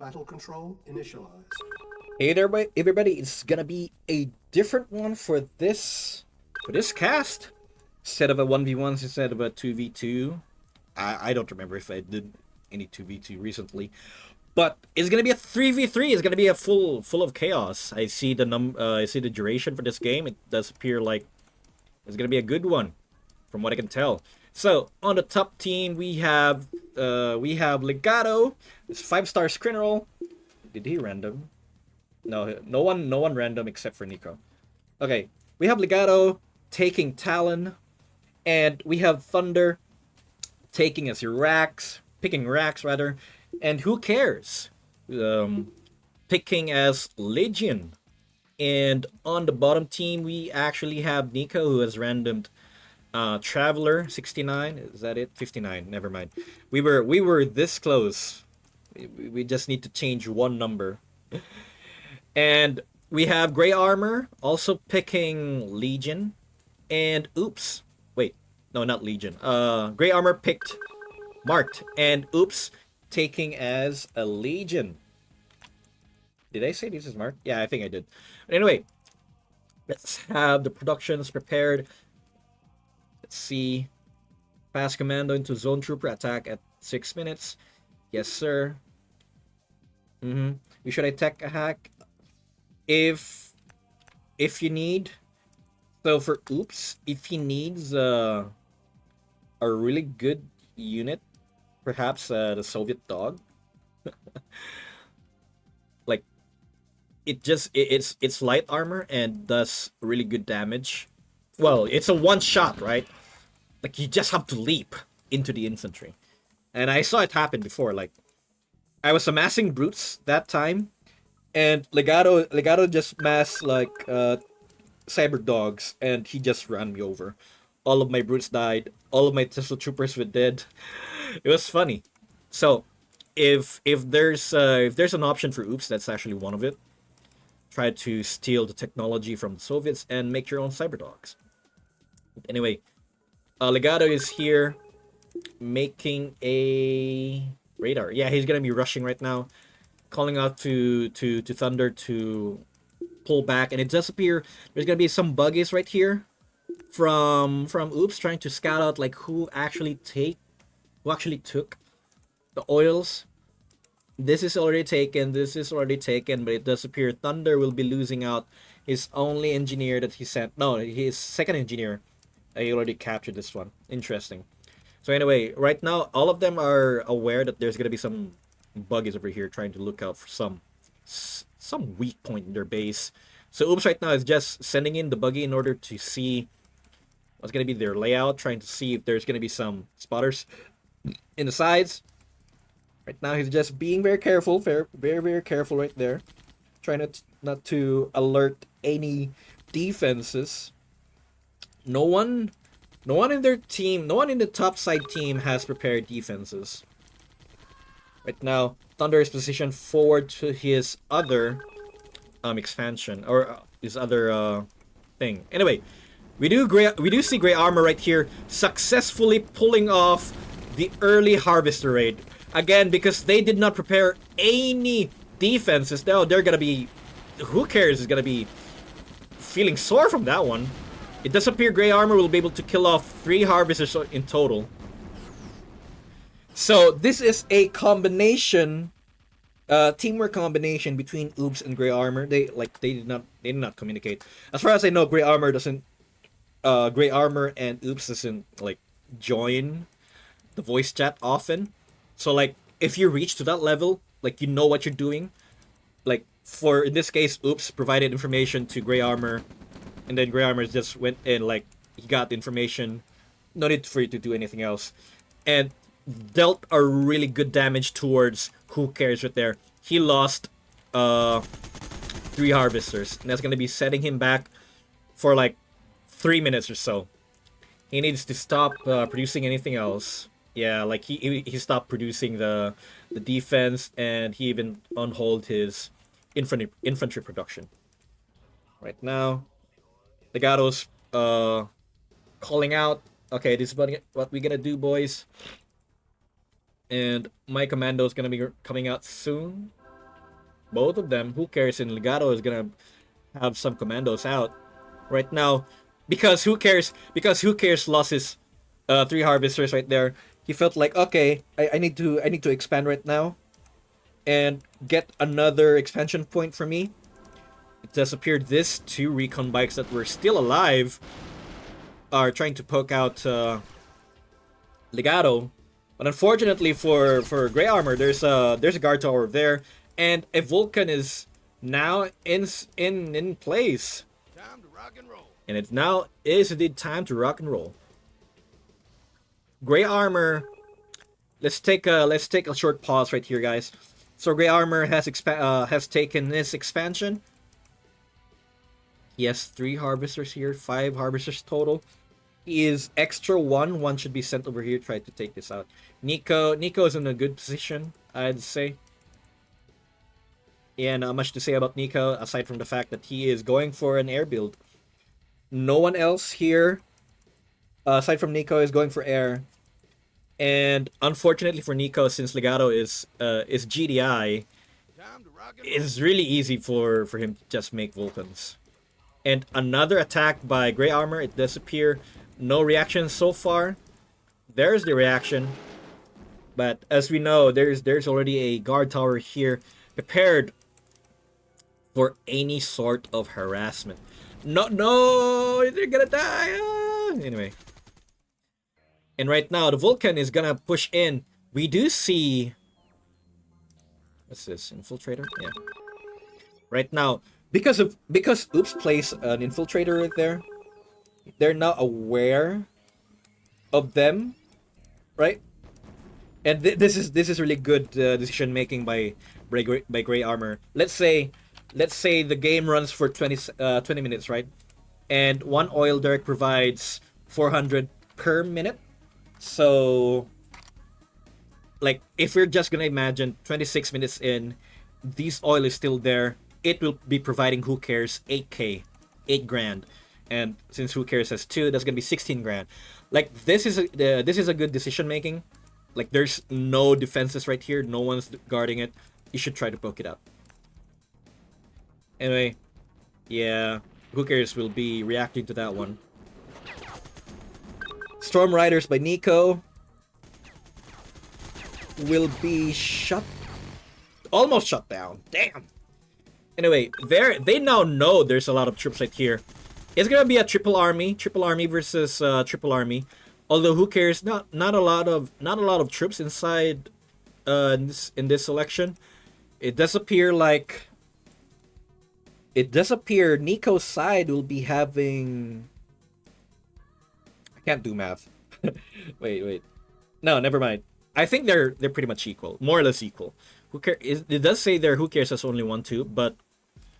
Battle control initialized. Hey there, everybody! It's gonna be a different one for this cast. Instead of a 1v1, instead of a 2v2. I don't remember if I did any 2v2 recently, but it's gonna be a 3v3. It's gonna be a full of chaos. I see the duration for this game. It does appear like it's gonna be a good one, from what I can tell. So on the top team we have Legato, this 5-star criminal. Did he random? No, no one random except for Nico. Okay, we have Legato taking Talon, and we have Thunder taking as your racks, picking racks rather, and WhoCares picking as Legion. And on the bottom team, we actually have Nico who has randomed Traveler 69. Is that it? 59. Never mind. We were this close. We just need to change one number. And we have Gray Armor also picking Legion. And oops. Wait. No, not Legion. Gray Armor picked Marked. And oops taking as a Legion. Did I say this is Marked? Yeah, I think I did. But anyway, let's have the productions prepared. Let's see. Pass commando into Zone Trooper attack at 6 minutes. Yes, sir. We should attack a hack if you need. So for Oops, if he needs a really good unit, perhaps the Soviet dog, like it's light armor and does really good damage. Well, it's a one shot, right? Like you just have to leap into the infantry, and I saw it happen before. Like I was amassing brutes that time, and Legato just massed like cyber dogs, and he just ran me over. All of my brutes died. All of my Tesla troopers were dead. It was funny. So, if there's an option for Oops, that's actually one of it. Try to steal the technology from the Soviets and make your own cyber dogs. Anyway, Legato is here making a radar. Yeah, he's gonna be rushing right now, calling out to Thunder to pull back, and it does appear there's gonna be some buggies right here from Oops trying to scout out like who actually took the oils. This is already taken. This is already taken, but it does appear Thunder will be losing out his only engineer that he sent. No, his second engineer. He already captured this one. Interesting. So anyway, right now all of them are aware that there's gonna be some buggies over here trying to look out for some weak point in their base. So Oops right now is just sending in the buggy in order to see what's gonna be their layout, trying to see if there's gonna be some spotters in the sides. Right now he's just being very careful, very careful right there, trying not to alert any defenses. No one, no one in their team, no one in the top side team has prepared defenses. Right now, Thunder is positioned forward to his other expansion or his other thing. Anyway, we do see Gray Armor right here successfully pulling off the early harvester raid again because they did not prepare any defenses. Now they're gonna be, WhoCares is gonna be feeling sore from that one. It does appear Gray Armor will be able to kill off 3 harvesters in total. So this is a combination, teamwork combination between Oops and Gray Armor. They did not communicate. As far as I know, Gray Armor and Oops doesn't like join the voice chat often. So like if you reach to that level, like you know what you're doing. Like for in this case, Oops provided information to Gray Armor, and then Gray Armor just went and like he got the information. No need for you to do anything else, and dealt a really good damage towards WhoCares right there. He lost 3 harvesters, and that's gonna be setting him back for like 3 minutes or so. He needs to stop producing anything else. Yeah, like he stopped producing the defense, and he even on hold his infantry production. Right now, Legato's calling out. Okay, this is what we're gonna do, boys. And my commando is gonna be coming out soon. Both of them, WhoCares and Legato, is gonna have some commandos out right now because WhoCares lost his 3 harvesters right there. He felt like, okay, I need to expand right now and get another expansion point for me. It does appear these 2 recon bikes that were still alive are trying to poke out Legato, but unfortunately for Grey Armor, there's a guard tower there, and a Vulcan is now in place, Time to rock and roll. and it now is indeed time to rock and roll. Grey Armor, let's take a short pause right here, guys. So Grey Armor has taken this expansion. He has 3 harvesters here, 5 harvesters total. He is extra 1. 1 should be sent over here. Try to take this out. Nico is in a good position, I'd say. Yeah, not much to say about Nico aside from the fact that he is going for an air build. No one else here aside from Nico is going for air. And unfortunately for Nico, since Legato is GDI, Time to rock and roll. it's really easy for him to just make Vulcans. And another attack by Grey Armor. It does appear no reaction so far. There's the reaction. But as we know, there's already a guard tower here prepared for any sort of harassment. No, they're gonna die. Anyway. And right now, the Vulcan is gonna push in. We do see... What's this? Infiltrator? Yeah. Right now, because Upps plays an infiltrator right there, they're now aware of them, right? And this is really good decision making by Grey Armor. Let's say the game runs for 20 minutes, right? And 1 oil derrick provides 400 per minute. So, like, if we're just gonna imagine 26 minutes in, this oil is still there. It will be providing WhoCares 8k, 8 grand, and since WhoCares has 2, that's gonna be 16 grand. Like, this is a good decision making. Like, there's no defenses right here. No one's guarding it. You should try to poke it out. Anyway, yeah, WhoCares will be reacting to that one. Storm Riders by Nico will be almost shut down. Damn. Anyway, they now know there's a lot of troops right here. It's gonna be a triple army versus triple army. Although WhoCares, not a lot of troops inside in this selection. It does appear Nico's side will be having... I can't do math. wait. No, never mind. I think they're pretty much equal, more or less equal. It does say there WhoCares has only 1 2, but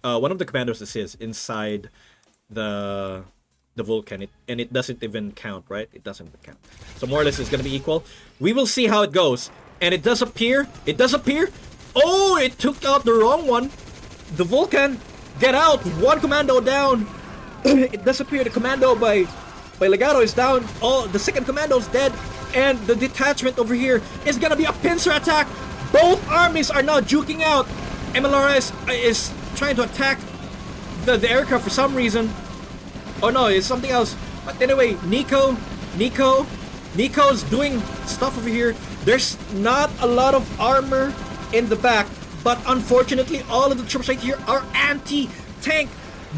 one of the commandos is inside the Vulcan, and it doesn't even count, right? It doesn't count. So more or less it's gonna be equal. We will see how it goes. And it does appear. Oh, it took out the wrong one. The Vulcan, get out! 1 commando down. It does appear the commando by Legato is down. Oh, the 2nd commando is dead, and the detachment over here is gonna be a pincer attack. Both armies are now juking out. MLRS is trying to attack the aircraft for some reason. Oh no, it's something else. But anyway, Nico's doing stuff over here. There's not a lot of armor in the back, but unfortunately all of the troops right here are anti-tank.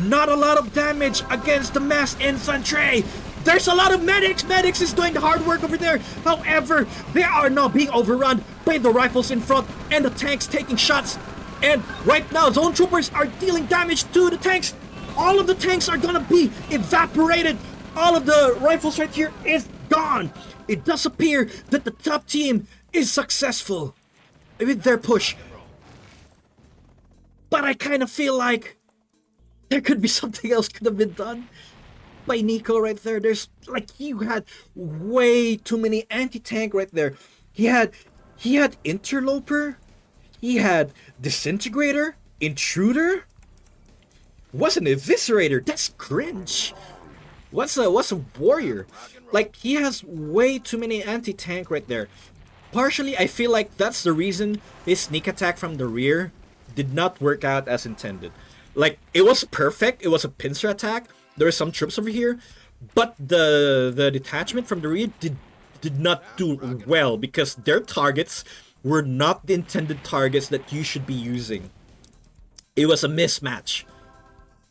Not a lot of damage against the mass infantry. There's a lot of medics. Medics is doing the hard work over there. However, they are now being overrun by the rifles in front and the tanks taking shots. And right now, zone troopers are dealing damage to the tanks. All of the tanks are gonna be evaporated. All of the rifles right here is gone. It does appear that the top team is successful with their push. But I kind of feel like there could be something else could have been done by Nico right there. There's like, he had way too many anti-tank right there. He had Interloper, he had Disintegrator, Intruder, what's an Eviscerator? That's cringe. What's a Warrior? Like, he has way too many anti-tank right there. Partially, I feel like that's the reason his sneak attack from the rear did not work out as intended. Like, it was perfect. It was a pincer attack. There were some troops over here, but the detachment from the rear did not do well because their targets were not the intended targets that you should be using. It was a mismatch.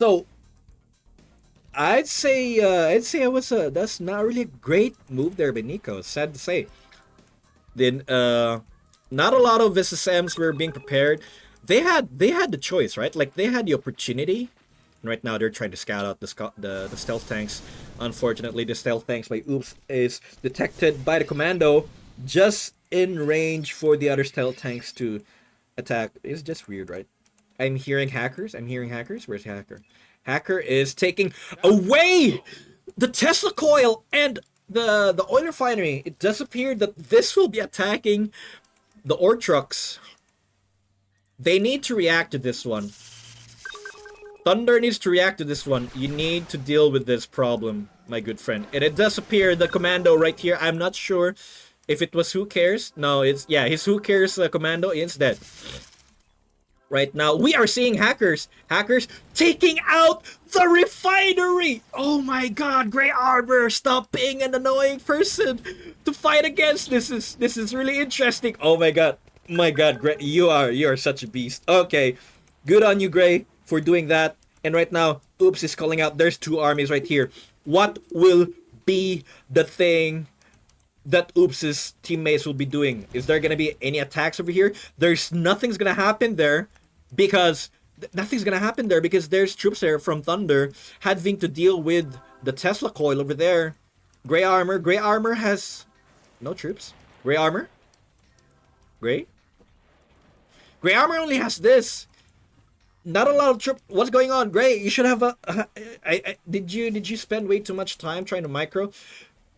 So that's not really a great move there by Nico. Sad to say. Then not a lot of SSMs were being prepared. They had the choice, right? Like, they had the opportunity. Right now they're trying to scout out the stealth tanks. Unfortunately, the stealth tanks by Upps is detected by the commando just in range for the other stealth tanks to attack. It's just weird, right? I'm hearing hackers. Where's the hacker? Hacker is taking away the Tesla coil and the oil refinery. It does appear that this will be attacking the ore trucks. They need to react to this one. Thunder needs to react to this one. You need to deal with this problem, my good friend. And it does appear the commando right here. I'm not sure if it was WhoCares. No, it's, yeah, his WhoCares commando is dead. Right now, we are seeing hackers taking out the refinery. Oh my God, Grey Armor, stop being an annoying person to fight against. This is really interesting. Oh my God, Grey, you are such a beast. Okay, good on you, Grey, for doing that. And right now, Upps is calling out. There's two armies right here. What will be the thing that Upps' teammates will be doing? Is there gonna be any attacks over here? Nothing's gonna happen there. Because nothing's gonna happen there because there's troops there from Thunder having to deal with the Tesla coil over there. Grey Armor has no troops. Grey Armor only has this. Not a lot of troops. What's going on, Grey? You should have a. Did you spend way too much time trying to micro?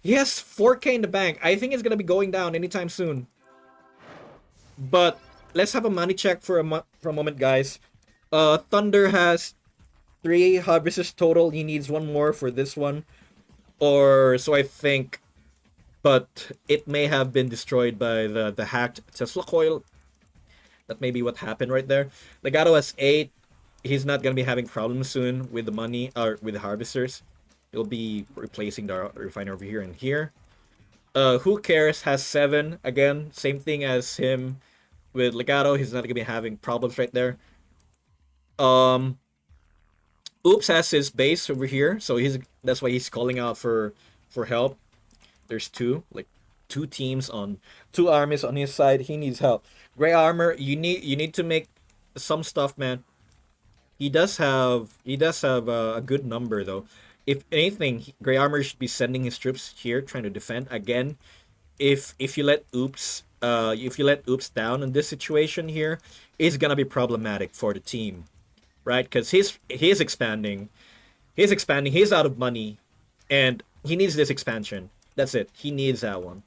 He has 4K in the bank. I think it's gonna be going down anytime soon. But let's have a money check for a moment, guys. Thunder has 3 harvests total. He needs 1 more for this one. Or so I think. But it may have been destroyed by the hacked Tesla coil. That may be what happened right there. Legato has 8. He's not going to be having problems soon with the money, or with the harvesters. He'll be replacing the refiner over here and here. WhoCares has 7. Again, same thing as him. With Legato, he's not gonna be having problems right there. Upps has his base over here, so that's why he's calling out for help. There's 2 teams on 2 armies on his side. He needs help. Grey Armor, you need to make some stuff, man. He does have a good number though. If anything, Grey Armor should be sending his troops here trying to defend again. If you let Upps down in this situation here, it's gonna be problematic for the team, right? Because he's expanding, he's out of money, and he needs this expansion. That's it. He needs that one.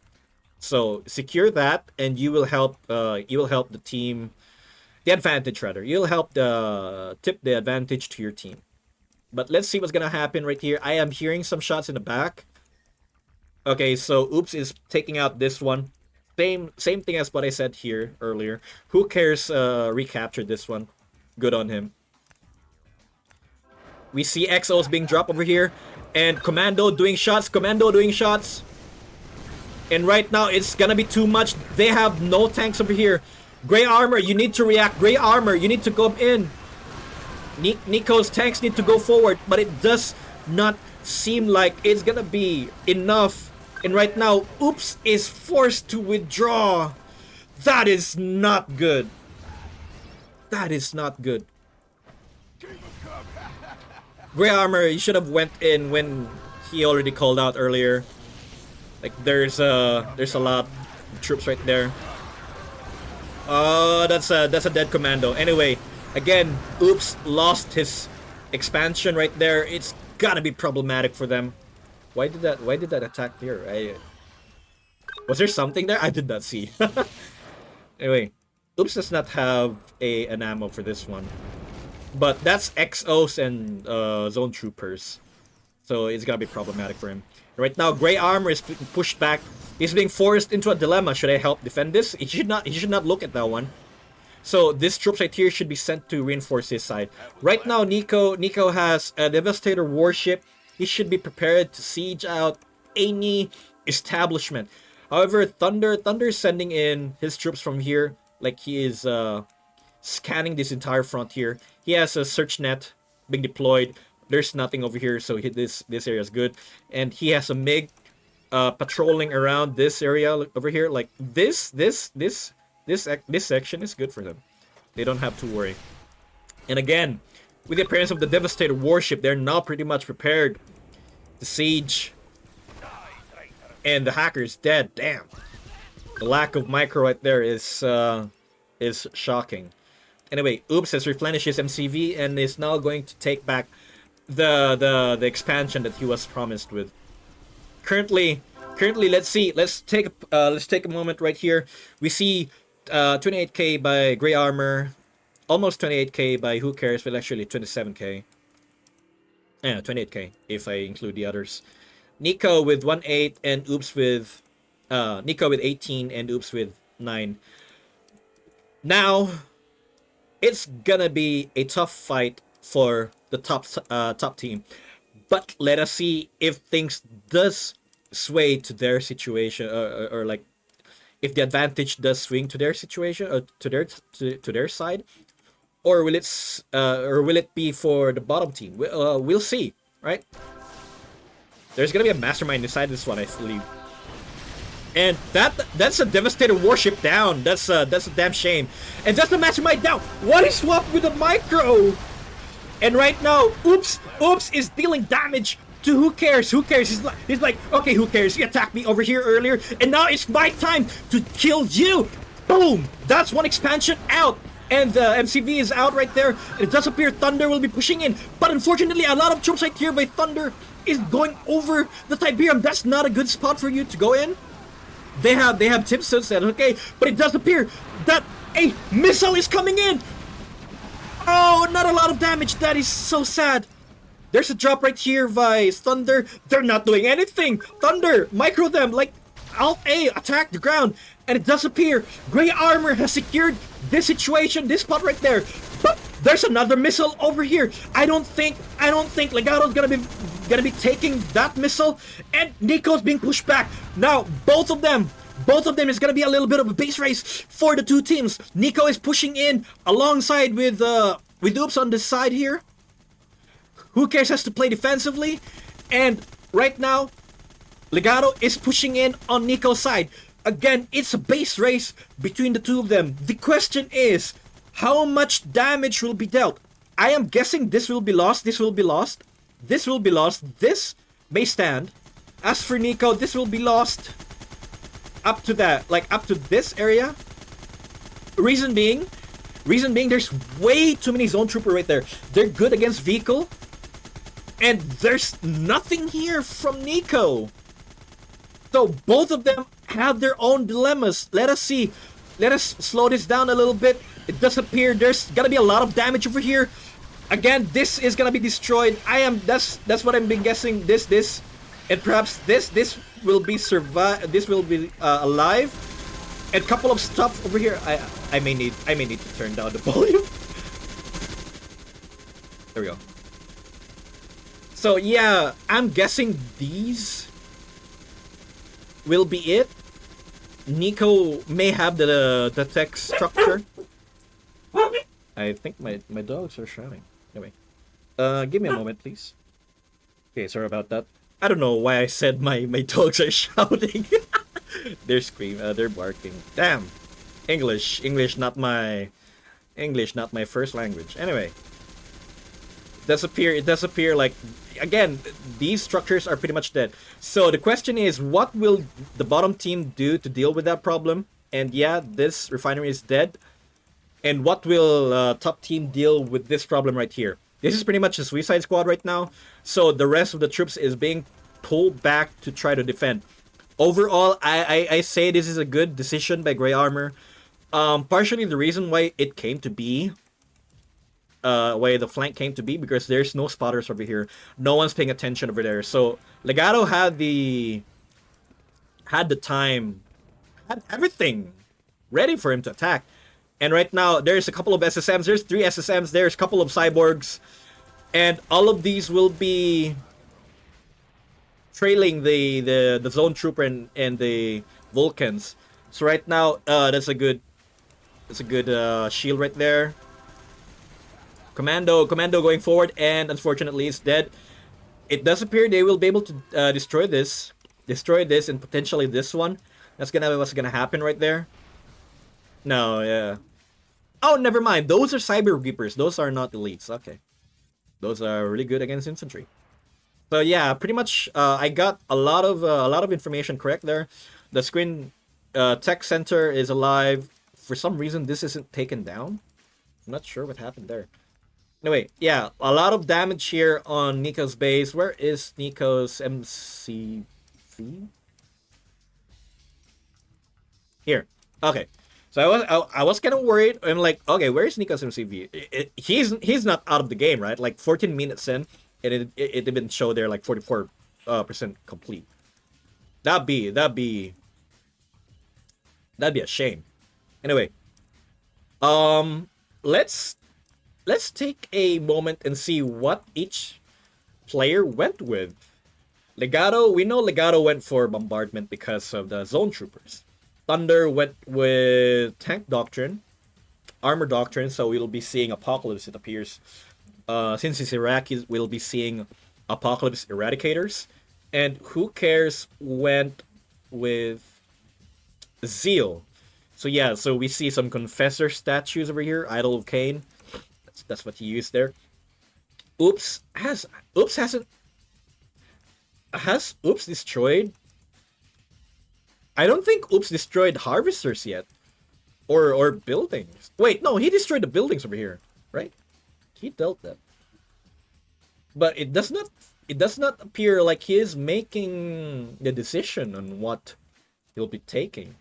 So secure that, and you will help the team, the advantage rather. You'll help tip the advantage to your team. But let's see what's gonna happen right here. I am hearing some shots in the back. Okay, so Upps is taking out this one. Same thing as what I said here earlier. WhoCares recaptured this one. Good on him. We see XOs being dropped over here. And Commando doing shots. And right now, it's gonna be too much. They have no tanks over here. Grey Armor, you need to react. Grey Armor, you need to go in. Nico's tanks need to go forward. But it does not seem like it's gonna be enough. And right now, Upps is forced to withdraw. That is not good. Grey Armor, you should have went in when he already called out earlier. Like, there's a lot of troops right there. That's a dead commando. Anyway, again, Upps lost his expansion right there. It's gotta be problematic for them. Why did that attack here? Was there something there? I did not see. Anyway, Upps does not have an ammo for this one. But that's XOs and zone troopers. So it's gonna be problematic for him. Right now, Grey Armor is pushed back. He's being forced into a dilemma. Should I help defend this? He should not look at that one. So this troops right here should be sent to reinforce his side. Right now, Nico has a Devastator warship. He should be prepared to siege out any establishment. However, Thunder is sending in his troops from here. Like he is scanning this entire front here. He has a search net being deployed. There's nothing over here, so this area is good. And he has a MiG patrolling around this area over here. Like this section is good for them. They don't have to worry. And again, with the appearance of the Devastator warship, they're now pretty much prepared to siege. And the hacker is dead. Damn. The lack of micro right there is shocking. Anyway, Upps has replenished his MCV and is now going to take back the expansion that he was promised with. Currently, let's see. Let's take a moment right here. We see 28k by Grey Armor, almost 28k by WhoCares, but actually 27k. Yeah, 28k if I include the others. Nico with 1.8 and Upps with Nico with 18 and Upps with 9. Now, it's gonna be a tough fight for the top team, but let us see if things does sway to their situation, or like if the advantage does swing to their situation or to their side, or will it be for the bottom team? We'll see, right? There's gonna be a mastermind inside this one, I believe. And that's a Devastator warship down. That's a damn shame. And that's the mastermind down. What is swapped with the micro? And right now, Upps is dealing damage to WhoCares. WhoCares he's like, okay, WhoCares, you attacked me over here earlier, and now it's my time to kill you. Boom! That's one expansion out. And the MCV is out right there. It does appear Thunder will be pushing in. But unfortunately, a lot of troops right here by Thunder is going over the Tiberium. That's not a good spot for you to go in. They have tips that said, okay, but it does appear that a missile is coming in. Oh, not a lot of damage. That is so sad. There's a drop right here by Thunder. They're not doing anything. Thunder, micro them. Like, Alt A, attack the ground. And it does appear Grey Armor has secured this situation, this spot right there. But there's another missile over here. I don't think Legato's gonna be taking that missile. And Nico's being pushed back. Now, both of them is gonna be a little bit of a base race for the two teams. Nico is pushing in alongside with Upps on this side here. WhoCares has to play defensively, and right now, Legato is pushing in on Nico's side. Again, it's a base race between the two of them. The question is, how much damage will be dealt? I am guessing this will be lost. This will be lost. This will be lost. This may stand. As for Nico, this will be lost up to that, like up to this area. Reason being, there's way too many zone trooper right there. They're good against vehicle, and there's nothing here from Nico. So both of them have their own dilemmas. Let us see. Let us slow this down a little bit. It does appear there's gonna be a lot of damage over here. Again, this is gonna be destroyed. That's what I've been guessing. This, and perhaps this will be survive. This will be alive. And a couple of stuff over here. I may need to turn down the volume. There we go. So yeah, I'm guessing these will be it. Nico may have the tech structure. I think my dogs are shouting. Anyway, give me a moment, please. Okay, sorry about that. I don't know why I said my dogs are shouting. They're screaming. They're barking. Damn, English not my first language. Anyway, it does appear like, again, these structures are pretty much dead. So the question is, what will the bottom team do to deal with that problem? And yeah, this refinery is dead. And what will top team deal with this problem right here? This is pretty much a suicide squad right now. So the rest of the troops is being pulled back to try to defend. Overall, I say this is a good decision by Grey Armor. Partially the reason why it came to be, why the flank came to be, because there's no spotters over here. No one's paying attention over there. So Legato had the time, had everything ready for him to attack. And right now, there's a couple of SSMs. There's 3 SSMs. There's a couple of cyborgs. And all of these will be trailing the zone trooper and the Vulcans. So right now, that's a good shield right there. Commando going forward, and unfortunately it's dead. It does appear they will be able to destroy this, and potentially this one. That's what's gonna happen right there. No, yeah. Oh, never mind. Those are Cyber Reapers. Those are not elites. Okay, those are really good against infantry. So yeah, pretty much. I got a lot of information correct there. The screen tech center is alive. For some reason, this isn't taken down. I'm not sure what happened there. Anyway, yeah, a lot of damage here on Nico's base. Where is Nico's MCV? Here. Okay. So I was kind of worried. I'm like, okay, where is Nico's MCV? He's not out of the game, right? Like 14 minutes in, and it didn't show there like 44% complete. That'd be a shame. Anyway, let's take a moment and see what each player went with. Legato, we know Legato went for bombardment because of the zone troopers. Thunder went with tank doctrine, armor doctrine, so we'll be seeing Apocalypse, it appears. Since he's Iraqi, we'll be seeing Apocalypse eradicators. And WhoCares went with Zeal. So yeah, so we see some Confessor statues over here, Idol of Cain. That's what he used there. Upps destroyed? I don't think Upps destroyed harvesters yet. Or buildings. Wait, no, he destroyed the buildings over here, right? He dealt that. But it does not appear like he is making the decision on what he'll be taking.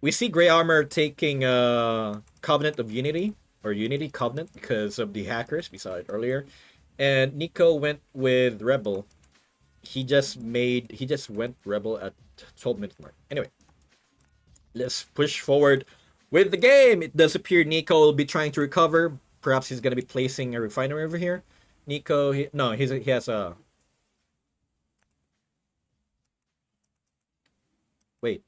We see Grey Armor taking Covenant of Unity, or Unity Covenant, because of the hackers, we saw it earlier. And Nico went with Rebel. He just went Rebel at 12 minute mark. Anyway, let's push forward with the game. It does appear Nico will be trying to recover. Perhaps he's gonna be placing a refinery over here. Nico, he has a... Wait.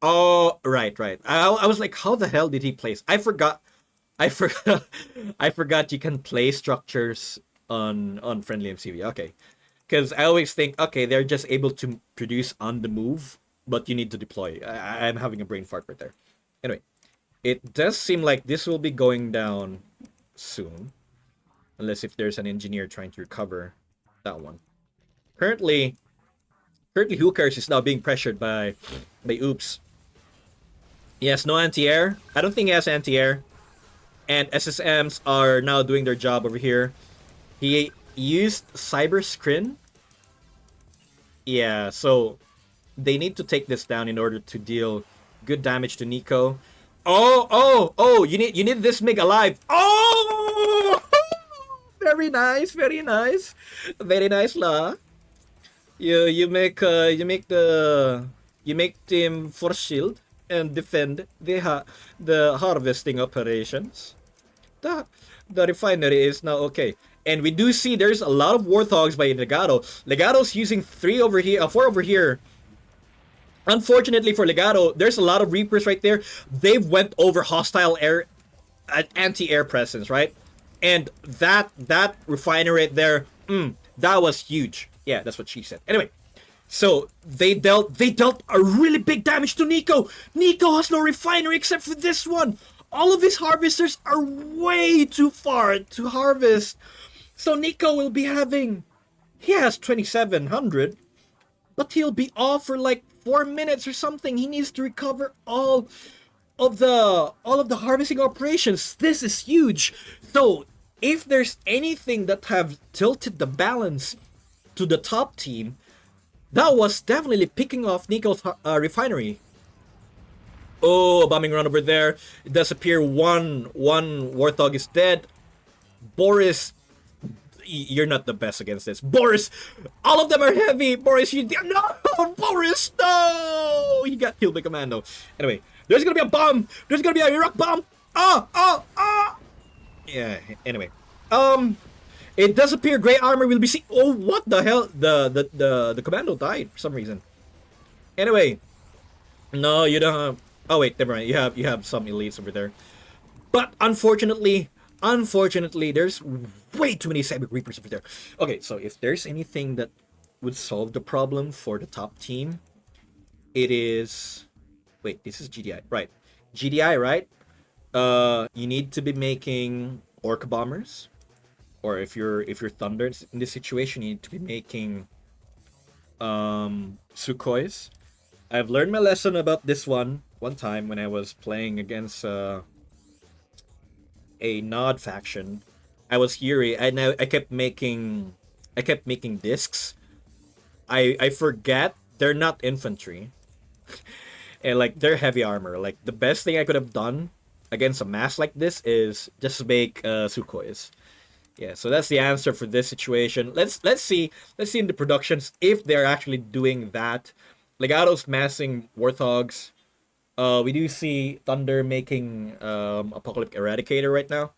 Oh, right. I was like, how the hell did he place? I forgot I forgot you can place structures on friendly MCV. Okay. Because I always think, okay, they're just able to produce on the move, but you need to deploy. I'm having a brain fart right there. Anyway, it does seem like this will be going down soon. Unless if there's an engineer trying to recover that one. Currently WhoCares is now being pressured by Upps. He has no anti-air. I don't think he has anti-air. And SSMs are now doing their job over here. He used Cyber Scrin. Yeah, so they need to take this down in order to deal good damage to Nico. Oh, you need this MiG alive. Oh! Very nice. Very nice, La. You make team force shield and defend the harvesting operations. The refinery is now okay. And we do see there's a lot of Warthogs by Legato. Legato's using 4 over here. Unfortunately for Legato, there's a lot of Reapers right there. They've went over hostile air, anti-air presence, right? And that refinery right there, that was huge. Yeah, that's what she said. Anyway, so they dealt a really big damage to Nico. Nico has no refinery except for this one. All of his harvesters are way too far to harvest. So Nico will be having... He has 2,700. But he'll be off for like 4 minutes or something. He needs to recover all of the harvesting operations. This is huge. So if there's anything that have tilted the balance to the top team, that was definitely picking off Nico's refinery. Oh, a bombing run over there. It does appear one Warthog is dead. Boris, you're not the best against this. Boris, all of them are heavy. Boris, no, Boris, no. He got killed by Commando. Anyway, There's gonna be a bomb. There's gonna be a rock bomb. Ah. Yeah. Anyway, it does appear gray armor will be seen. Oh, what the hell? The commando died for some reason. Anyway, no, you don't have. Oh wait, never mind. You have some elites over there, but unfortunately, there's way too many Cyber Reapers over there. Okay, so if there's anything that would solve the problem for the top team, it is. Wait, this is GDI, right? GDI, right? You need to be making Orca bombers, or if you're Thunder in this situation, you need to be making Sukhois. I've learned my lesson about this one time when I was playing against a Nod faction. I was Yuri, and I kept making discs. I forget they're not infantry, and like they're heavy armor. Like the best thing I could have done against a mass like this is just make Sukhois. Yeah, so that's the answer for this situation. Let's see in the productions if they're actually doing that. Legato's massing Warthogs. We do see Thunder making Apocalyptic Eradicator right now.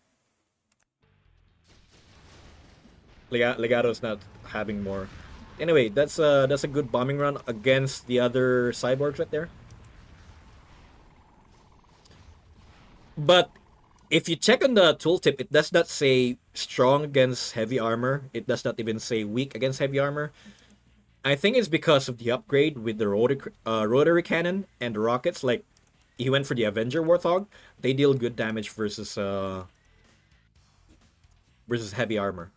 Legato's not having more. Anyway, that's a good bombing run against the other cyborgs right there. But if you check on the tooltip, it does not say strong against heavy armor. It does not even say weak against heavy armor. I think it's because of the upgrade with the rotary cannon and the rockets. Like, he went for the Avenger Warthog. They deal good damage versus heavy armor.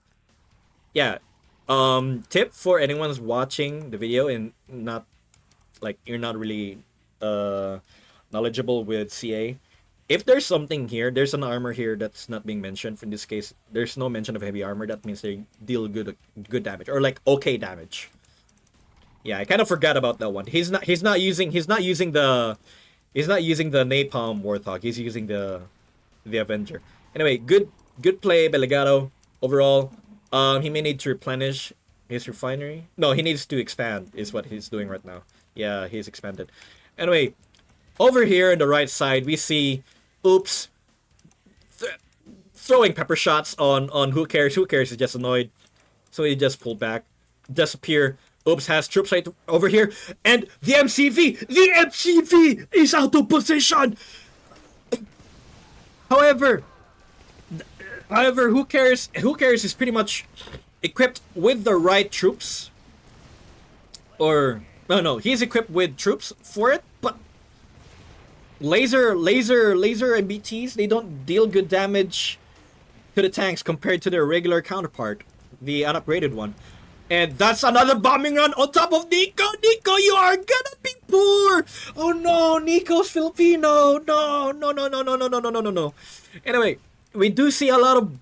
Yeah. Tip for anyone who's watching the video and not like you're not really knowledgeable with CA. If there's something here, there's an armor here that's not being mentioned. In this case, there's no mention of heavy armor. That means they deal good damage or like okay damage. Yeah, I kind of forgot about that one. He's not using the napalm Warthog. He's using the Avenger. Anyway, good play by Legato overall. He may need to replenish his refinery. No, he needs to expand is what he's doing right now. Yeah, he's expanded. Anyway, over here on the right side, we see Upps throwing pepper shots on WhoCares. WhoCares is just annoyed, so he just pulled back, disappear. Upps has troops right over here, and the MCV is out of position. However, WhoCares is pretty much equipped with the right troops. Or no, he's equipped with troops for it, but laser MBTs, they don't deal good damage to the tanks compared to their regular counterpart, the unupgraded one. And that's another bombing run on top of Nico. Nico, you are gonna be poor. Oh no, Nico's Filipino. No. Anyway, we do see a lot of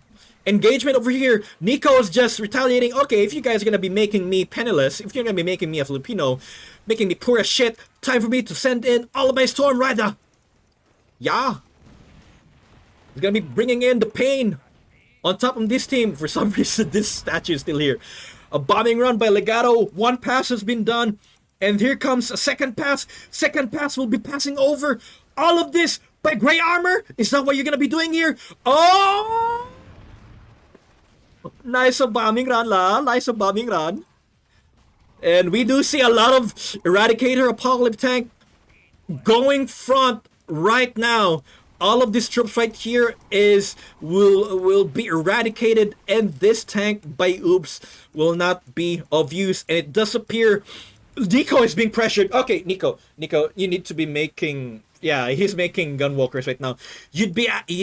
engagement over here. Nico is just retaliating. Okay, if you guys are gonna be making me penniless, if you're gonna be making me a Filipino, making me poor as shit, time for me to send in all of my Storm Rider. Yeah. He's gonna be bringing in the pain on top of this team. For some reason, this statue is still here. A bombing run by Legato. One pass has been done. And here comes a second pass. Second pass will be passing over. All of this by gray armor. Is that what you're gonna be doing here? Oh! Nice a bombing run, la. Nice a bombing run. And we do see a lot of Eradicator Apocalypse tank going front right now. All of these troops right here will be eradicated, and this tank by Upps will not be of use. And it does appear Nico is being pressured. Okay, Nico, you need to be making. Yeah, he's making gunwalkers right now. You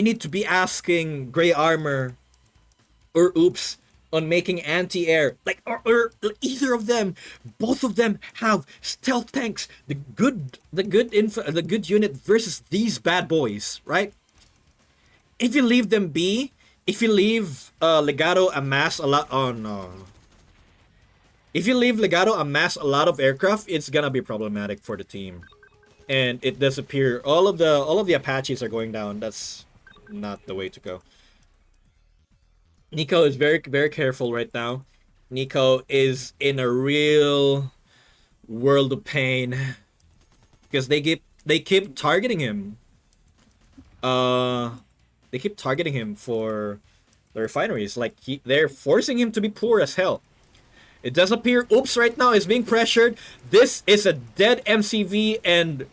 need to be asking gray armor or Upps on making anti-air, like or either of them. Both of them have stealth tanks. The good unit versus these bad boys, right? If you leave them be, if you leave Legato amass a lot. Oh no. If you leave Legato amass a lot of aircraft, it's gonna be problematic for the team. And it does appear all of the Apaches are going down. That's not the way to go. Nico is very, very careful right now. Nico is in a real world of pain because they they keep targeting him. They keep targeting him for the refineries. Like they're forcing him to be poor as hell. It does appear Upps right now is being pressured. This is a dead MCV, and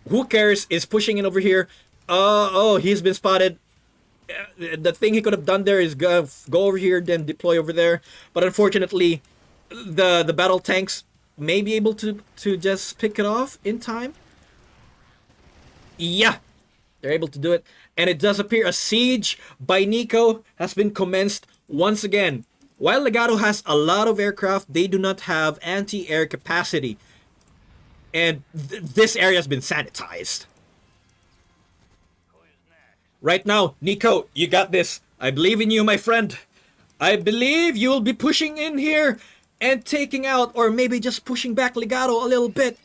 WhoCares is pushing in over here. Oh, he's been spotted. The thing he could have done there is go over here, then deploy over there. But unfortunately, the battle tanks may be able to just pick it off in time. Yeah, they're able to do it. And it does appear a siege by Nico has been commenced once again. While Legato has a lot of aircraft, they do not have anti-air capacity. And this area has been sanitized. Right now, Nico, you got this. I believe in you, my friend. I believe you'll be pushing in here and taking out, or maybe just pushing back Legato a little bit.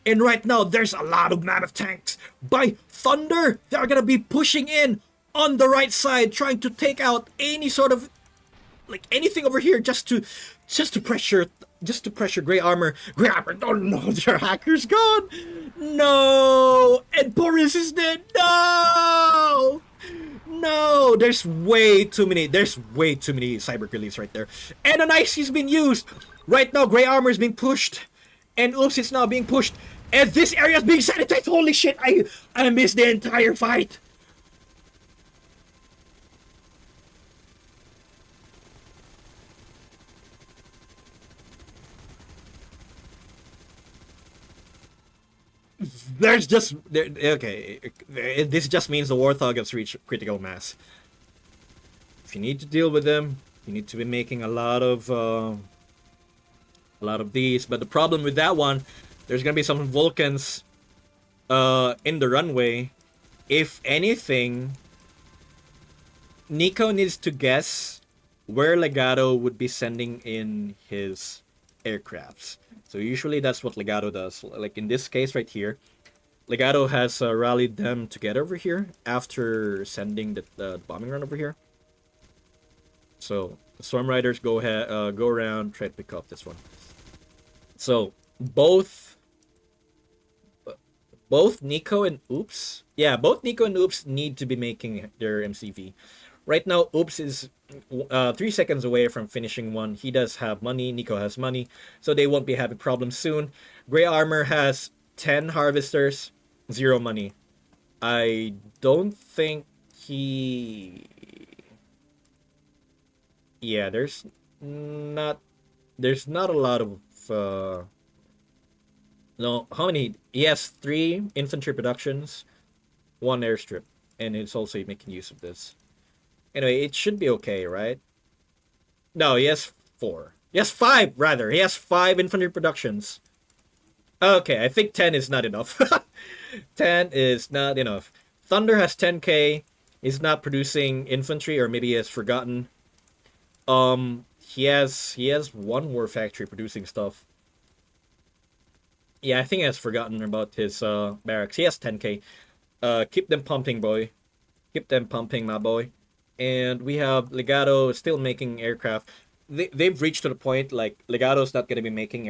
And right now, there's a lot of mammoth tanks by Thunder. They're gonna be pushing in on the right side, trying to take out any sort of, like, anything over here, just to pressure Grey Armor. Grey Armor, oh no, their hacker's gone. No, and Boris is dead. No, there's way too many cyber killies right there, and an icy's been used. Right now, Grey Armor is being pushed, and Upps is now being pushed, and this area is being sanitized. Holy shit! I missed the entire fight. There's just okay. This just means the Warthog has reached critical mass. If you need to deal with them, you need to be making a lot of these. But the problem with that one, there's gonna be some Vulcans in the runway. If anything, Nico needs to guess where Legato would be sending in his aircrafts. So usually that's what Legato does. Like in this case right here, Legato has rallied them together over here after sending the bombing run over here. So the Storm Riders go around, try to pick up this one. So both Nico and Upps, both Nico and Upps need to be making their MCV. Right now, Upps is 3 seconds away from finishing one. He does have money. Nico has money, so they won't be having problems soon. Grey Armor has 10 harvesters, 0 money. I don't think he... Yeah, there's not a lot of... No, how many? He has 3 infantry productions, 1 airstrip, and it's also making use of this. Anyway, it should be okay, right? No, he has 4. He has 5, rather. He has 5 infantry productions. Okay, I think 10 is not enough. 10 is not enough. Thunder has 10k. He's not producing infantry, or maybe he has forgotten. He has 1 war factory producing stuff. Yeah, I think he has forgotten about his barracks. He has 10k. Keep them pumping, boy. Keep them pumping, my boy. And we have Legato still making aircraft. They've reached to the point, like, Legato's not going to be making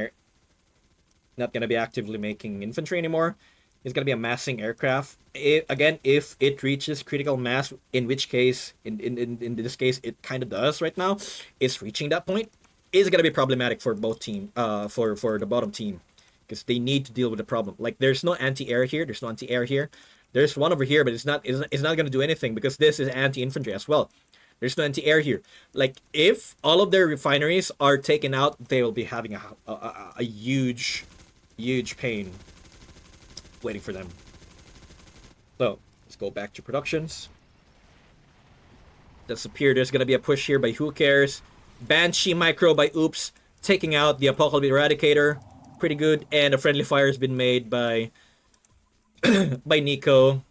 not going to be actively making infantry anymore. He's going to be amassing aircraft. Again, if it reaches critical mass, in which case, in this case, it kind of does right now, it's reaching that point, is going to be problematic for both team, for the bottom team. Because they need to deal with the problem. Like, there's no anti-air here. There's no anti-air here. There's one over here, but it's not going to do anything because this is anti-infantry as well. There's no anti-air here. Like, if all of their refineries are taken out, they will be having a huge pain waiting for them. So, let's go back to productions. That's appear there's going to be a push here by WhoCares. Banshee Micro by Upps, taking out the Apocalypse Eradicator. Pretty good. And a friendly fire has been made by by Nico.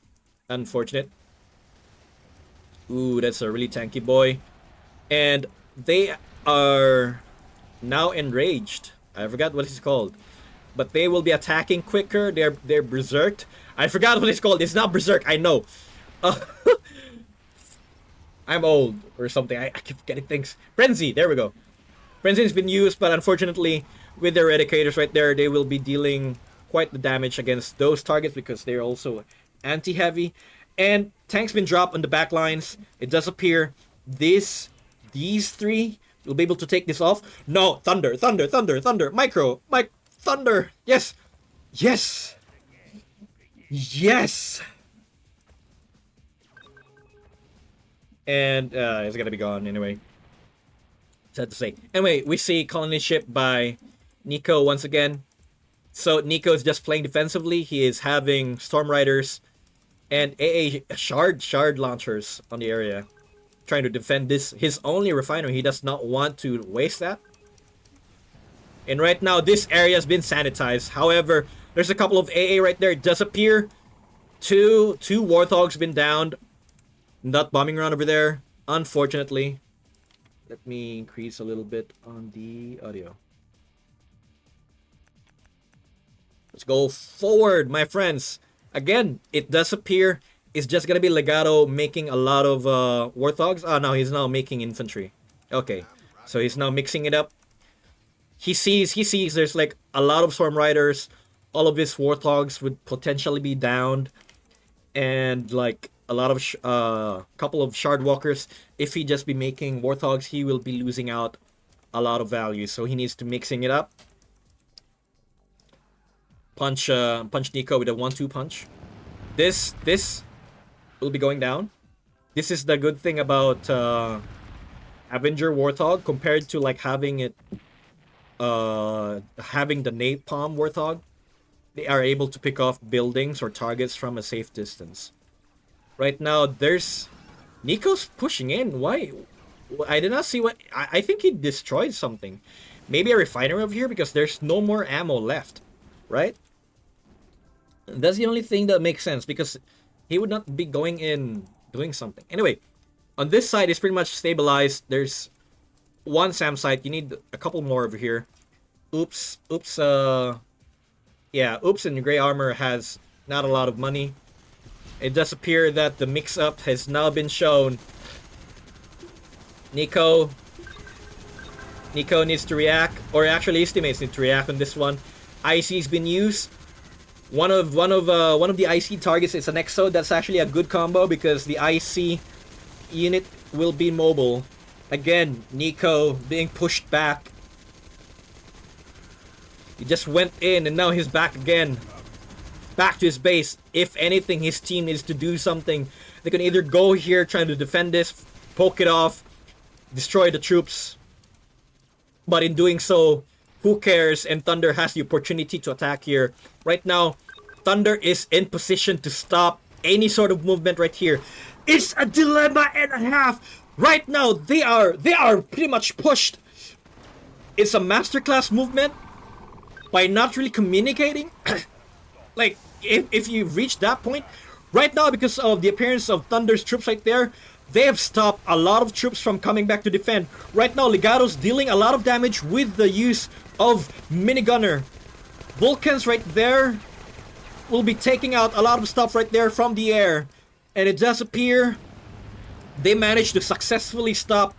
Unfortunate. Ooh, that's a really tanky boy. And they are now enraged. I forgot what it's called. But they will be attacking quicker. They're berserked. I forgot what it's called. It's not berserk, I know. I'm old or something. I keep getting things. Frenzy, there we go. Frenzy has been used, but unfortunately, with their eradicators right there, they will be dealing quite the damage against those targets because they're also anti-heavy. And tank's been dropped on the back lines. It does appear these three will be able to take this off. No, Thunder, Thunder, Thunder, Thunder, Micro, Thunder. Yes, yes, yes. And it's gonna be gone anyway. Sad to say. Anyway, we see colony ship by Nico once again. So Nico is just playing defensively. He is having Storm Riders and AA shard launchers on the area, trying to defend this, his only refinery. He does not want to waste that. And right now, this area has been sanitized. However, there's a couple of AA right there. It does appear two Warthogs been downed. Not bombing around over there, unfortunately. Let me increase a little bit on the audio. Let's go forward, my friends. Again, it does appear it's just gonna be Legato making a lot of Warthogs. Oh no, he's now making infantry. Okay, so he's now mixing it up. He sees there's like a lot of Storm Riders. All of his Warthogs would potentially be downed, and like a lot of couple of Shard Walkers. If he just be making Warthogs, he will be losing out a lot of value. So he needs to mixing it up. Punch Nico with a 1-2 punch. This will be going down. This is the good thing about Avenger Warthog compared to like having it having the Napalm Warthog. They are able to pick off buildings or targets from a safe distance. Right now, there's Nico's pushing in. Why? I did not see what. I think he destroyed something. Maybe a refinery over here because there's no more ammo left, right? That's the only thing that makes sense because he would not be going in doing something. Anyway, on this side is pretty much stabilized. There's one SAM site. You need a couple more over here. Upps, yeah, Upps in gray armor has not a lot of money. It does appear that the mix-up has now been shown. Nico needs to react, or actually his teammates need to react on this one. IC's been used. One of the IC targets is an Exo. That's actually a good combo because the IC unit will be mobile. Again, Nico being pushed back. He just went in and now he's back again. Back to his base. If anything, his team needs to do something. They can either go here trying to defend this, poke it off, destroy the troops. But in doing so, WhoCares and Thunder has the opportunity to attack here. Right now, Thunder is in position to stop any sort of movement right here. It's a dilemma and a half. Right now, they are pretty much pushed. It's a masterclass movement by not really communicating. Like, if you reach that point, right now, because of the appearance of Thunder's troops right there, they have stopped a lot of troops from coming back to defend. Right now, Legato's dealing a lot of damage with the use of minigunner. Vulcans right there will be taking out a lot of stuff right there from the air. And it does appear they managed to successfully stop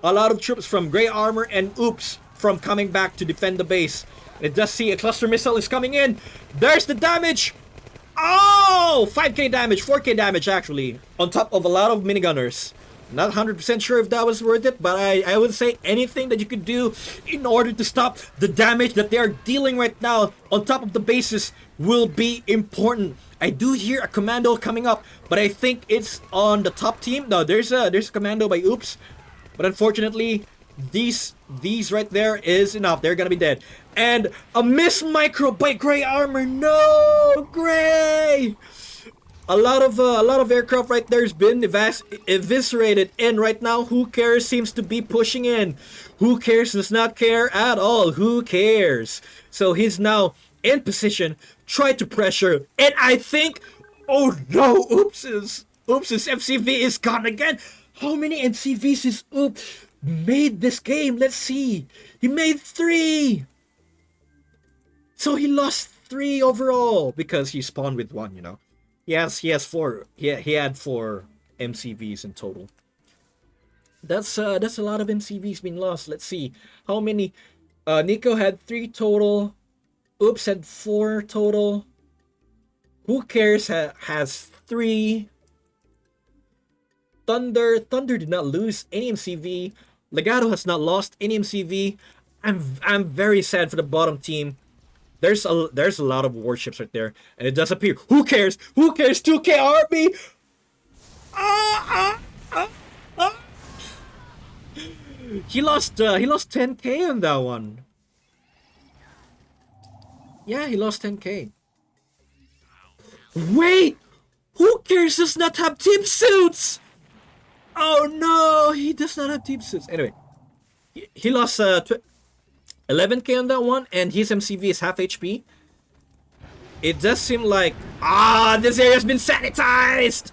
a lot of troops from gray armor and Upps from coming back to defend the base. It does see a cluster missile is coming in. There's the damage. Oh, 5k damage, 4k damage actually, on top of a lot of minigunners. Not 100% sure if that was worth it, but I would say anything that you could do in order to stop the damage that they are dealing right now on top of the bases will be important. I do hear a commando coming up, but I think it's on the top team. No, there's a commando by Upps, but unfortunately, these right there is enough. They're gonna be dead. And a miss micro by gray armor. No, gray. A lot of aircraft right there has been eviscerated. And right now, WhoCares seems to be pushing in. WhoCares does not care at all. WhoCares. So he's now in position, try to pressure, and I think, oh no, Upps's MCV is gone again. How many MCVs is Upps made this game? Let's see. He made 3. So he lost 3 overall because he spawned with 1, you know. Yes, he has 4. He had 4 MCVs in total. That's a lot of MCVs being lost. Let's see how many. Nico had 3 total. Upps had 4 total. WhoCares has 3. Thunder did not lose any MCV. Legato has not lost any MCV. I'm very sad for the bottom team. There's a lot of warships right there, and it does appear. WhoCares? WhoCares? 2K army. Ah, ah, ah. He lost 10K on that one. Yeah, he lost 10K. Wait, WhoCares does not have team suits. Oh no, he does not have team suits. Anyway, he lost 11K on that one, and his MCV is half HP. It does seem like this area has been sanitized.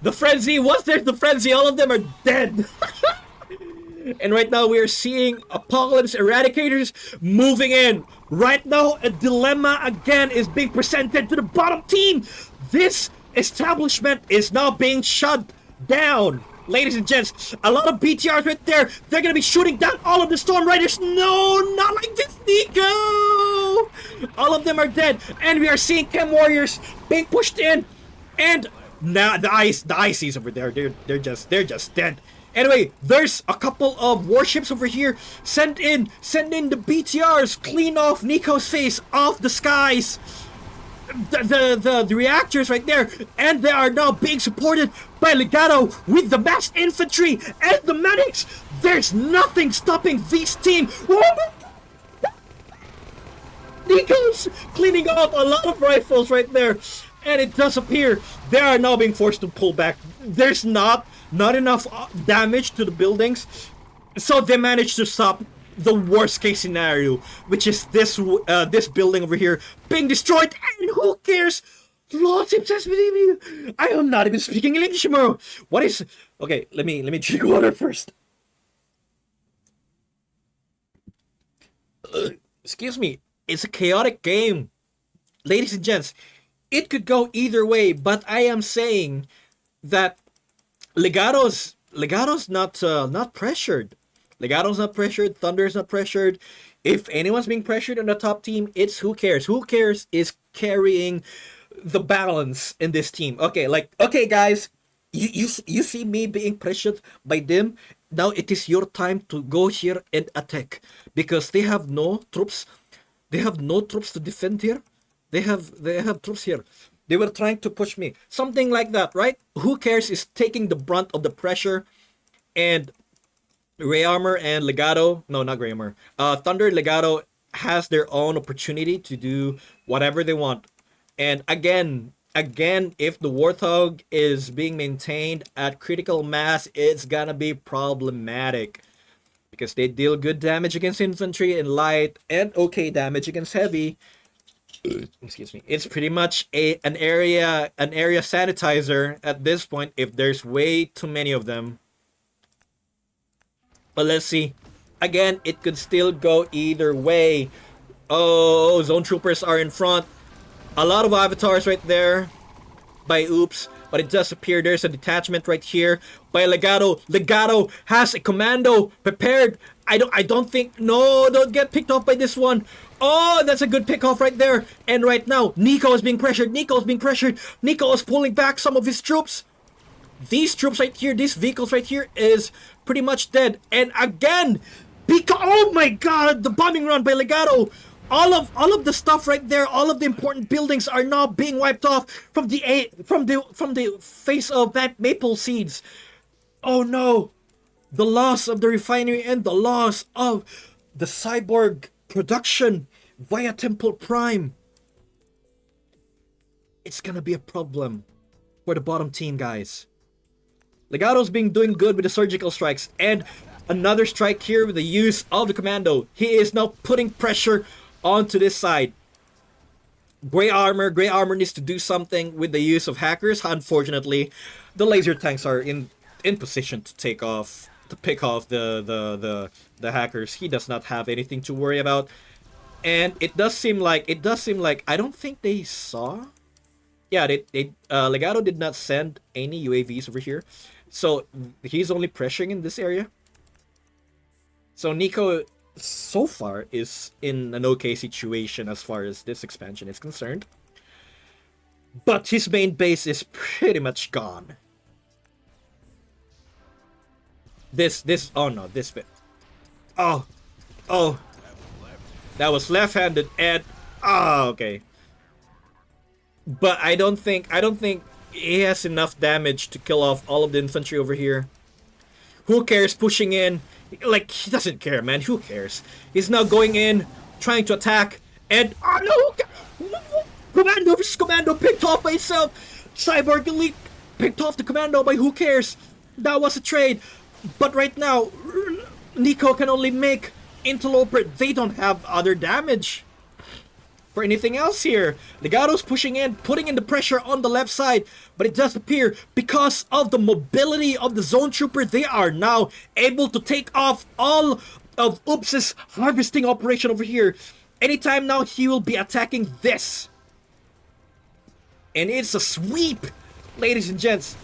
The frenzy, once there's the frenzy, all of them are dead. And right now we are seeing Apocalypse Eradicators moving in. Right now, a dilemma again is being presented to the bottom team. This establishment is now being shut down. Ladies and gents, a lot of BTRs right there. They're gonna be shooting down all of the Storm Riders. No, not like this, Nico. All of them are dead, and we are seeing Chem Warriors being pushed in. And now the ICs over there, they're just dead. Anyway, there's a couple of warships over here. Send in the BTRs. Clean off Nico's face off the skies. The reactors right there, and they are now being supported by Legato with the mass infantry and the medics. There's nothing stopping this team. Nico's cleaning off a lot of rifles right there, and it does appear they are now being forced to pull back. There's not enough damage to the buildings, so they managed to stop the worst case scenario, which is this building over here being destroyed. And WhoCares? Lord, I am not even speaking English anymore. What is? Okay, let me drink water first. Excuse me. It's a chaotic game, ladies and gents. It could go either way, but I am saying that Legato's not pressured. Legato's not pressured. Thunder's not pressured. If anyone's being pressured on the top team, it's WhoCares. WhoCares is carrying the balance in this team. Okay, guys, you see me being pressured by them. Now it is your time to go here and attack, because they have no troops. They have no troops to defend here. They have troops here. They were trying to push me. Something like that, right? WhoCares is taking the brunt of the pressure, and Grey Armor and Legato, no, not Grey Armor, Thunder and Legato has their own opportunity to do whatever they want. And again, if the Warthog is being maintained at critical mass, it's gonna be problematic, because they deal good damage against infantry and light, and okay damage against heavy. Excuse me. It's pretty much an area sanitizer at this point if there's way too many of them. But let's see. Again, it could still go either way. Oh, zone troopers are in front. A lot of avatars right there by Upps, but it does appear there's a detachment right here by Legato. Legato has a commando prepared. I don't think, no, don't get picked off by this one. Oh, that's a good pick off right there. And right now, Nico is being pressured. Nico is pulling back some of his troops. These troops right here, these vehicles right here is pretty much dead. And again, oh my god, the bombing run by Legato. All of the stuff right there, all of the important buildings are now being wiped off from the face of that maple seeds. Oh no. The loss of the refinery and the loss of the cyborg production via Temple Prime. It's gonna be a problem for the bottom team, guys. Legato's doing good with the surgical strikes, and another strike here with the use of the commando. He is now putting pressure onto this side. Grey Armor needs to do something with the use of hackers. Unfortunately, the laser tanks are in position to pick off the hackers. He does not have anything to worry about. And it does seem like I don't think they saw. Yeah, Legato did not send any UAVs over here, so he's only pressuring in this area. So Nico so far is in an okay situation as far as this expansion is concerned. But his main base is pretty much gone. Oh no, this bit. Oh, oh, that was left-handed and, okay. But I don't think he has enough damage to kill off all of the infantry over here. WhoCares pushing in, like, he doesn't care, man. Who cares? He's now going in, trying to attack, and oh no! Commando versus Commando picked off by itself. Cyborg Elite picked off the Commando by WhoCares. That was a trade. But right now, Nico can only make Interloper. They don't have other damage for anything else here. Legato's pushing in, putting in the pressure on the left side, but it does appear because of the mobility of the Zone Trooper, they are now able to take off all of Upps' harvesting operation over here. Anytime now, he will be attacking this. And it's a sweep, ladies and gents.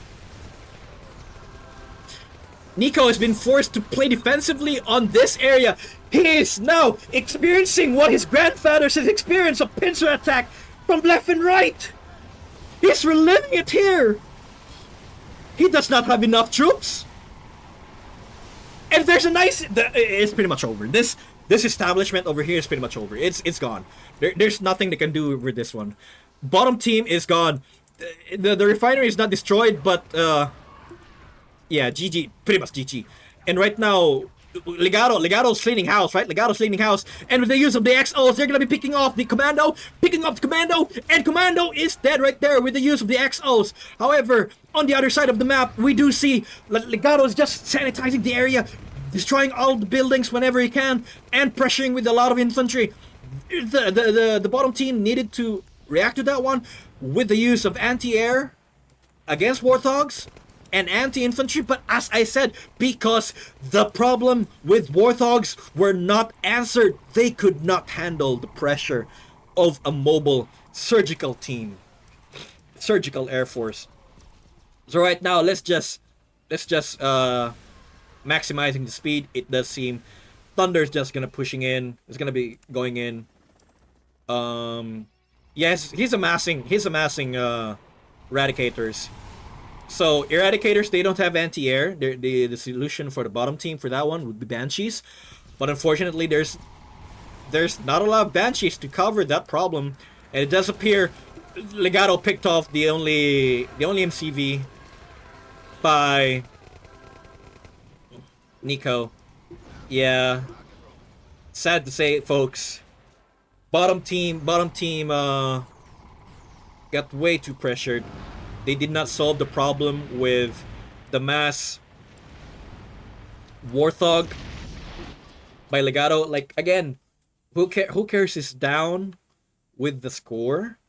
Nico has been forced to play defensively on this area. He is now experiencing what his grandfathers has experienced, a pincer attack from left and right. He's reliving it here. He does not have enough troops. And there's a nice... It's pretty much over. This establishment over here is pretty much over. It's gone. There's nothing they can do with this one. Bottom team is gone. The refinery is not destroyed, but... yeah, GG. Pretty much GG. And right now, Legato's cleaning house, right? Legato's cleaning house. And with the use of the XOs, they're going to be picking off the Commando. And Commando is dead right there with the use of the XOs. However, on the other side of the map, we do see Legato is just sanitizing the area, destroying all the buildings whenever he can, and pressuring with a lot of infantry. The bottom team needed to react to that one with the use of anti-air against Warthogs and anti-infantry, but as I said, because the problem with Warthogs were not answered, they could not handle the pressure of a mobile surgical team, surgical air force. So right now, let's just maximizing the speed. It does seem Thunder's just gonna pushing in. It's gonna be going in. Yes, he's amassing Eradicators. So Eradicators, they don't have anti-air. The solution for the bottom team for that one would be Banshees, but unfortunately there's not a lot of Banshees to cover that problem, and it does appear Legato picked off the only MCV by Nico. Yeah, sad to say, folks. Bottom team got way too pressured. They did not solve the problem with the mass Warthog by Legato. Like, again, WhoCares is down with the score.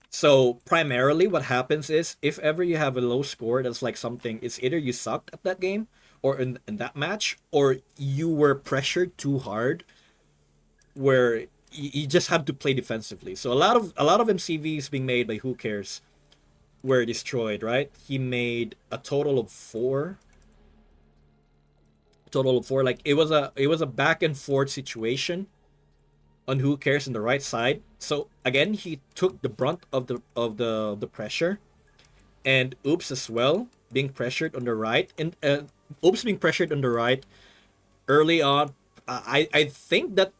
So primarily what happens is, if ever you have a low score, that's like something, it's either you sucked at that game or in that match, or you were pressured too hard where you just have to play defensively. So a lot of MCVs being made by WhoCares were destroyed, right? He made a total of 4. Like, it was a back and forth situation on WhoCares on the right side. So again, he took the brunt of the pressure, and Upps as well being pressured on the right, and Upps being pressured on the right early on. I think that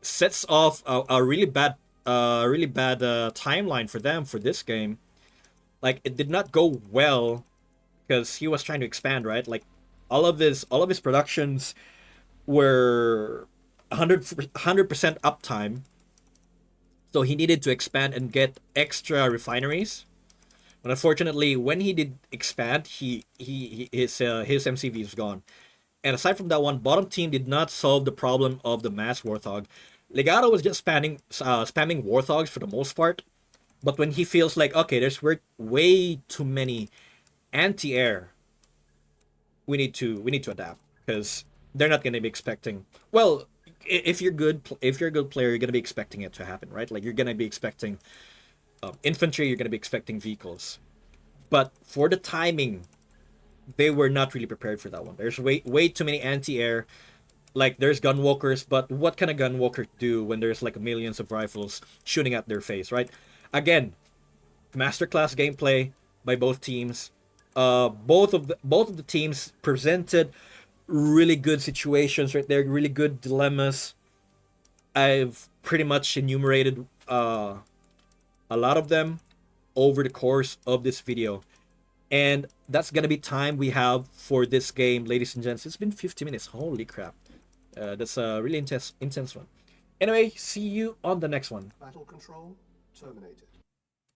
sets off a really bad timeline for them for this game. Like, it did not go well because he was trying to expand, right? Like, all of his productions were 100% uptime, so he needed to expand and get extra refineries. But unfortunately, when he did expand, his MCV is gone. And aside from that one, bottom team did not solve the problem of the mass Warthog. Legato was just spamming Warthogs for the most part. But when he feels like, okay, there's way too many anti-air, we need to adapt, because they're not gonna be expecting. Well, if you're a good player, you're gonna be expecting it to happen, right? Like, you're gonna be expecting infantry, you're gonna be expecting vehicles. But for the timing, they were not really prepared for that one. There's way too many anti-air. Like there's gunwalkers, but what can a gunwalker do when there's like millions of rifles shooting at their face, right? Again, masterclass gameplay by both teams. Both of the teams presented really good situations right there, really good dilemmas. I've pretty much enumerated a lot of them over the course of this video. And that's gonna be time we have for this game, ladies and gents. It's been 50 minutes. Holy crap. That's a really intense one. Anyway, see you on the next one. Battle control terminated.